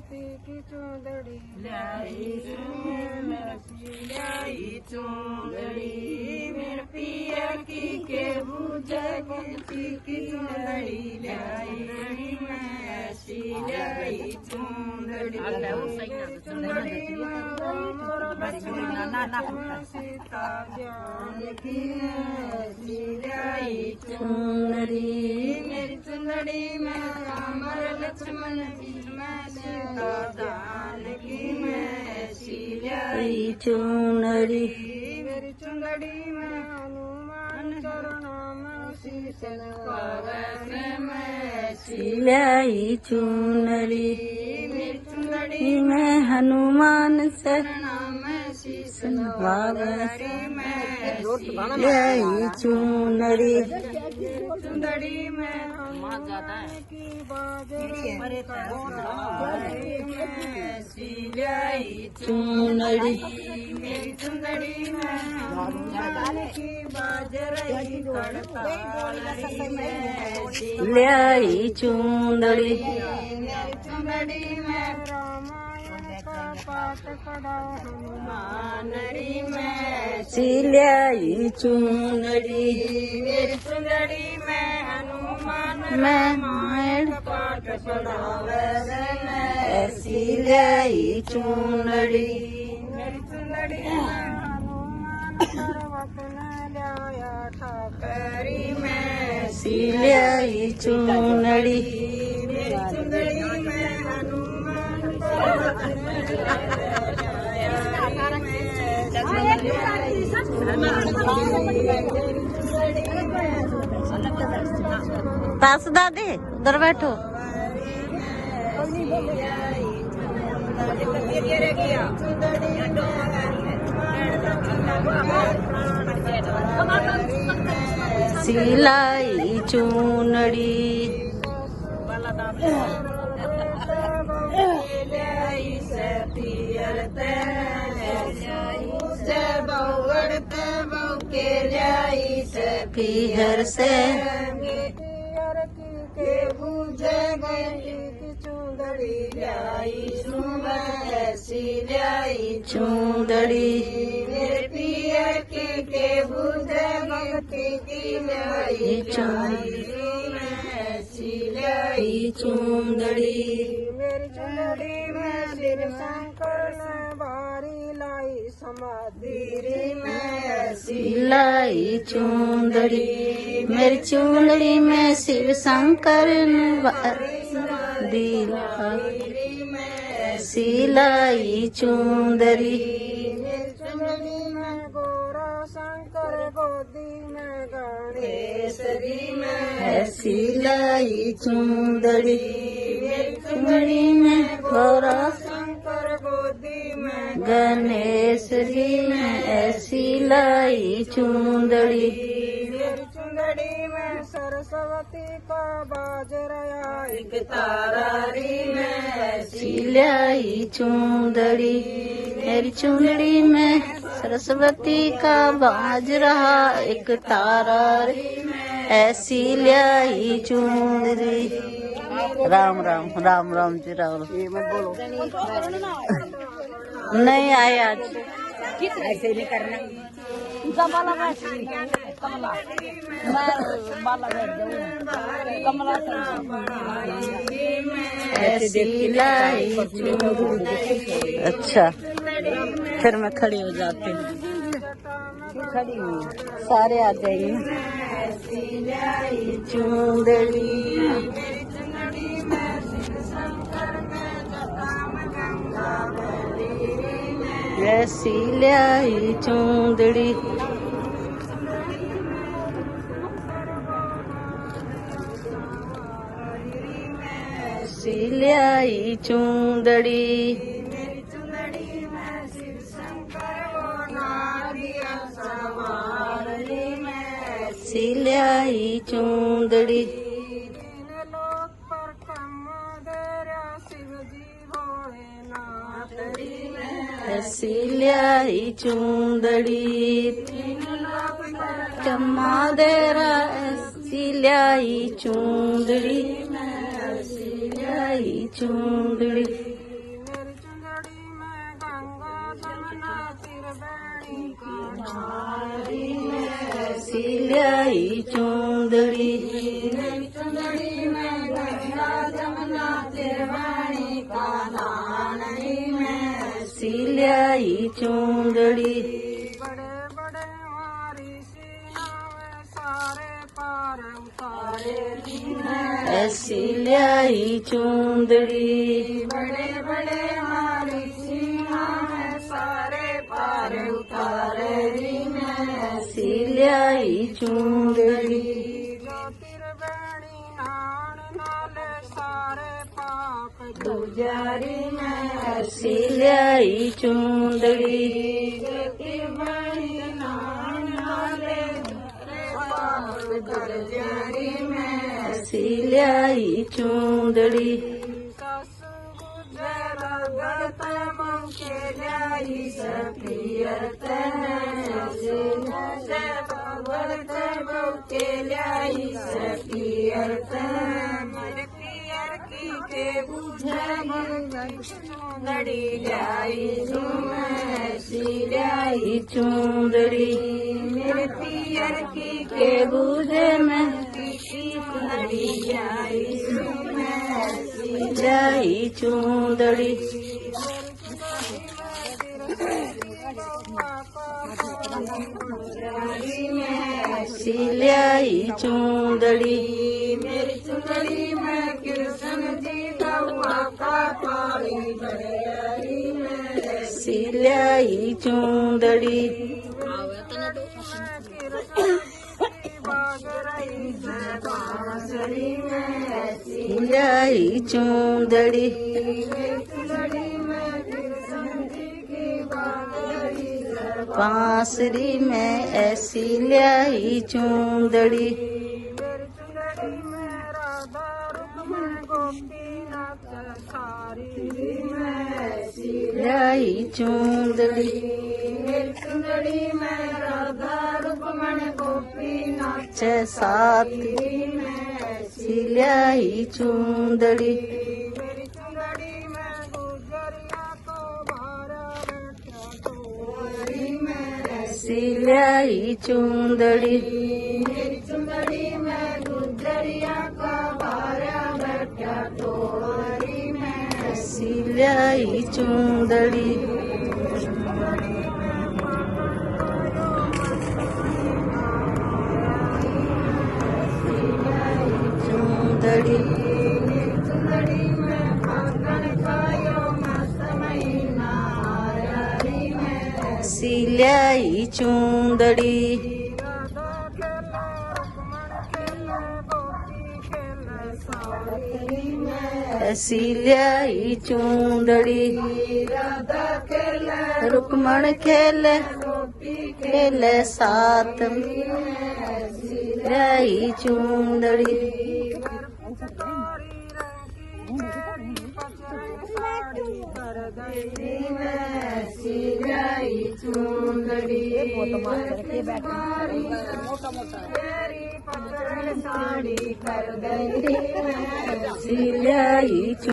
सरस्वती की चूंदड़ी लाई चूंदड़ी मेरे पिया की के बुझगती की चूंदड़ी लाई लाई चूंदड़ी सीता ज्ञान की लाई चूंदड़ी मेरी चूंदड़ी में राम लक्ष्मण जी मैं सीता दान की मैं लाई चूनरी मेरी चुंदड़ी में हनुमान चरणों में शीश नवावे मैं लाई चूनरी मेरी चुंदड़ी में हनुमान चरणों में शीश नवावे मैं लाई चूनरी चुंदड़ी में हनुमान की बाजरी लाई चूनरी मेरी चुंदड़ी में हनुमान की बाजरी लाई चूनरी मेरी चुंदड़ी में रामायण का पाठ पढ़ा हनुमान री में लाई चूनरी मेरी चुंदड़ी में हनुमान मैं रामायण का पाठ पढ़ावे ऐसी लाई चूनड़ी मेरी चुंदड़ी में हनुमान पर्वत में लाया ठाकरी में लाई चूनड़ी मेरी चुंदड़ी में हनुमान पर्वत में पास दादी उधर बैठो सिलाई चूनड़ी पीहर से के बूझे गई की चूंदड़ी लाई ऐसी लाई चूंदड़ी मेरे पिया के बूझे भक्ति की लाई ऐसी लाई चूंदड़ी मेरी चुंदड़ी में सिर शंकर ने बारी लाई समाधि में ऐसी लाई चूंदड़ी मेरी चूंदड़ी में शिव शंकर सिलाई चूंदड़ी मेरी चुंदड़ी में गोरा शंकर गोदी में गणेश री में सिलाई चूंदड़ी मेरी चूंदड़ी में घोड़ा शंकर गोदी में गणेश जी में ऐसी लाई चूंदड़ी मेरी चुंदड़ी में सरस्वती का बाज रहा एक तारा री में लाई चूंदड़ी मेरी चूंदड़ी में सरस्वती का बाज रहा एक तारा ऐसी लाई चूंदड़ी राम राम राम राम जी राम नहीं आए आज ऐसे नहीं करना कमला कमला ऐसी लाई अच्छा फिर मैं खड़ी हो जाती हूँ खड़ी हुई सारे आ जाएंगे चूंदड़ी ऐसी लाई चूंदड़ी लाई चूंदड़ी लाई चूंदड़ी लोक पर कमोदरा शिव जी भोलेनाथ ऐसी लाई चूंदड़ी चम्मा देरा ऐसी लाई चूंदड़ी लाई चूंदड़ी सिलाई चूंदड़ी चुंदड़ी में गंगा जमुना त्रिवेणी का नानी में सिलाई चूंदड़ी बड़े बड़े हमारी सीना में सारे पार उतारे सिलाई चूंदड़ी बड़े बड़े हमारी सीना में सारे पार उतारे सिलाई चूंदड़ी ज्योतिर्वेणी नान नाले सारे पाप गुजारी में सिलाई चूंदड़ी ज्योतिर्वेणी नान नाले पाप गुजारी में सिलाई चूंदड़ी सासु गुजरा गड़ते मंके लाई सपियरते बढ़ते बहुते लाई सपियरते मेरे पियर की के बुझे चुंदड़ी लाई झूमे सिलाई चूंदड़ी मेरे पियर की के बूझे में चुंदड़ी लाई झूमे सिलाई चूंदड़ी सिलाई चूंदड़ी मेरी चुंदड़ी में कृष्ण जी का पाली भरियारी में सिलाई चूंदड़ी बांसुरी में सिलाई चूंदड़ी चुंदड़ी में कृष्ण जी की बांसुरी बांसुरी में ऐसी लाई चूंदड़ी मेरी चुंदड़ी में राधा रुक्मण गोपीनाथ सारी में लाई चूंदड़ी मेरी चुंदड़ी में राधा रुक्मण गोपीनाथ साथ सिलाई चूंदड़ी मेरी चुंदड़ी में गुजरिया को भारा बैठा तोरी में सिलाई चूंदड़ी मेरी चुंदड़ी में गुजरिया का भारा बैठा तोरी में सिलाई चूंदड़ी चूंदड़ी चुंदड़ी में फागण कायो मस्त महीना आयारी में सिलाई चूंदड़ी राधा खेले रुक्मण खेले गोपी खेले सारी में सिलाई चूंदड़ी राधा खेले रुक्मण खेले गोपी खेले साथ सिलाई चूंदड़ी सिलाई चुंदड़ी साड़ी कर गई सिलाई